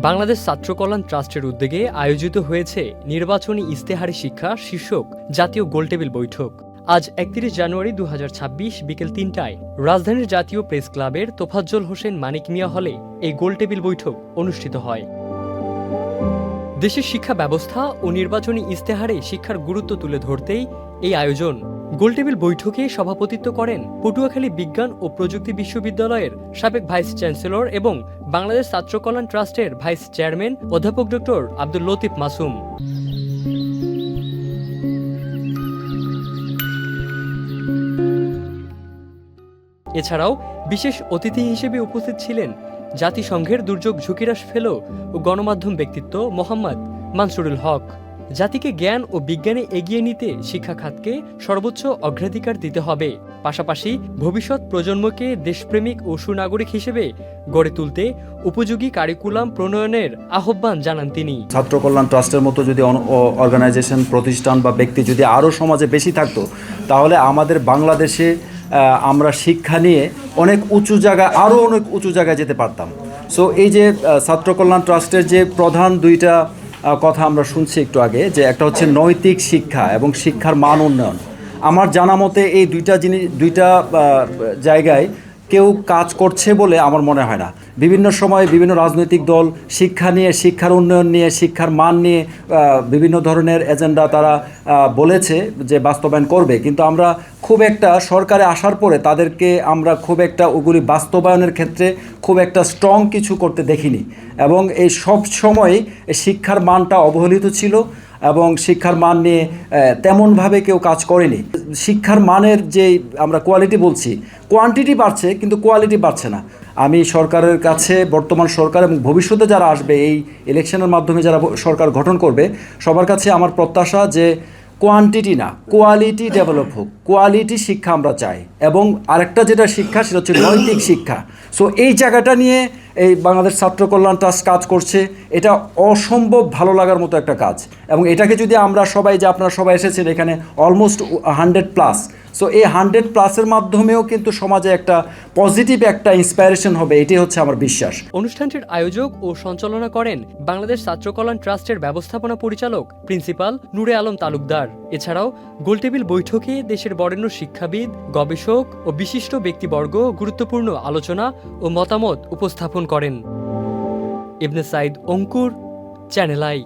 বাংলাদেশ ছাত্র কল্যাণ ট্রাস্টের উদ্যোগে আয়োজিত হয়েছে নির্বাচনী ইস্তেহারি শিক্ষা শীর্ষক জাতীয় গোলটেবিল বৈঠক। আজ ৩১ জানুয়ারি ২০২৬ বিকেল ৩টায় রাজধানীর জাতীয় প্রেস ক্লাবের তোফাজ্জল হোসেন মানিক মিয়া হলে এই গোলটেবিল বৈঠক অনুষ্ঠিত হয়। দেশের শিক্ষা ব্যবস্থা ও নির্বাচনী ইস্তেহারে শিক্ষার গুরুত্ব তুলে ধরতেই এই আয়োজন। গোলটেবিল বৈঠকে সভাপতিত্ব করেন পটুয়াখালী বিজ্ঞান ও প্রযুক্তি বিশ্ববিদ্যালয়ের সাবেক ভাইস চ্যান্সেলর এবং বাংলাদেশ ছাত্র কল্যাণ ট্রাস্টের ভাইস চেয়ারম্যান অধ্যাপক ডক্টর আব্দুল লতিফ মাসুম। এছাড়াও বিশেষ অতিথি হিসেবে উপস্থিত ছিলেন জাতিসংঘের দুর্যোগ ঝুঁকিহ্রাস ফেলো ও গণমাধ্যম ব্যক্তিত্ব মোহাম্মদ মানসুরুল হক। জাতিকে জ্ঞান ও বিজ্ঞানে এগিয়ে নিতে শিক্ষা খাতকে সর্বোচ্চ অগ্রাধিকার দিতে হবে, পাশাপাশি ভবিষ্যৎ প্রজন্মকে দেশপ্রেমিক ও সুনাগরিক হিসেবে গড়ে তুলতে উপযোগী কারিকুলাম প্রণয়নের আহ্বান জানান তিনি। ছাত্র কল্যাণ ট্রাস্টের মতো যদি অর্গানাইজেশন, প্রতিষ্ঠান বা ব্যক্তি যদি আরও সমাজে বেশি থাকতো, তাহলে আমাদের বাংলাদেশে আমরা শিক্ষা নিয়ে অনেক উঁচু জায়গায় যেতে পারতাম। সো এই যে ছাত্র কল্যাণ ট্রাস্টের যে প্রধান দুইটা কথা আমরা শুনছি একটু আগে, যে একটা হচ্ছে নৈতিক শিক্ষা এবং শিক্ষার মান উন্নয়ন। আমার জানা মতে এই দুইটা জায়গায় কেউ কাজ করছে বলে আমার মনে হয় না। বিভিন্ন সময় বিভিন্ন রাজনৈতিক দল শিক্ষা নিয়ে, শিক্ষার উন্নয়ন নিয়ে, শিক্ষার মান নিয়ে বিভিন্ন ধরনের এজেন্ডা তারা বলেছে যে বাস্তবায়ন করবে, কিন্তু আমরা খুব একটা সরকারে আসার পরে তাদেরকে আমরা খুব একটা ওগুলি বাস্তবায়নের ক্ষেত্রে খুব একটা স্ট্রং কিছু করতে দেখিনি। এবং এই সব সময় শিক্ষার মানটা অবহেলিত ছিল এবং শিক্ষার মান নিয়ে তেমনভাবে কেউ কাজ করেনি। শিক্ষার মানের যে আমরা কোয়ালিটি বলছি, কোয়ান্টিটি বাড়ছে কিন্তু কোয়ালিটি বাড়ছে না। আমি সরকারের কাছে, বর্তমান সরকার এবং ভবিষ্যতে যারা আসবে, এই ইলেকশনের মাধ্যমে যারা সরকার গঠন করবে, সবার কাছে আমার প্রত্যাশা যে কোয়ান্টিটি না, কোয়ালিটি ডেভেলপ হোক। কোয়ালিটি শিক্ষা আমরা চাই। এবং আরেকটা যেটা শিক্ষা, সেটা হচ্ছে নৈতিক শিক্ষা। সো এই জায়গাটা নিয়ে এই বাংলাদেশ ছাত্র কল্যাণ ট্রাস্ট কাজ করছে। এটা অসম্ভব ভালো লাগার মতো একটা কাজ। এবং এটাকে যদি আমরা সবাই, যে আপনারা সবাই এসেছেন এখানে অলমোস্ট 100+, সো এই 100+-এর মাধ্যমেও কিন্তু সমাজে একটা পজিটিভ একটা ইন্সপায়ারেশন হবে, এটাই হচ্ছে আমার বিশ্বাস। অনুষ্ঠানটির আয়োজক ও সঞ্চালনা করেন বাংলাদেশ ছাত্র কল্যাণ ট্রাস্টের ব্যবস্থাপনা পরিচালক প্রিন্সিপাল নূরে আলম তালুকদার। এছাড়াও গোলটেবিল বৈঠকে দেশের বরেণ্য শিক্ষাবিদ, গবেষক ও বিশিষ্ট ব্যক্তিবর্গ গুরুত্বপূর্ণ আলোচনা ও মতামত উপস্থাপন করেন। ইবনে সাইদ অঙ্কুর, চ্যানেল আই।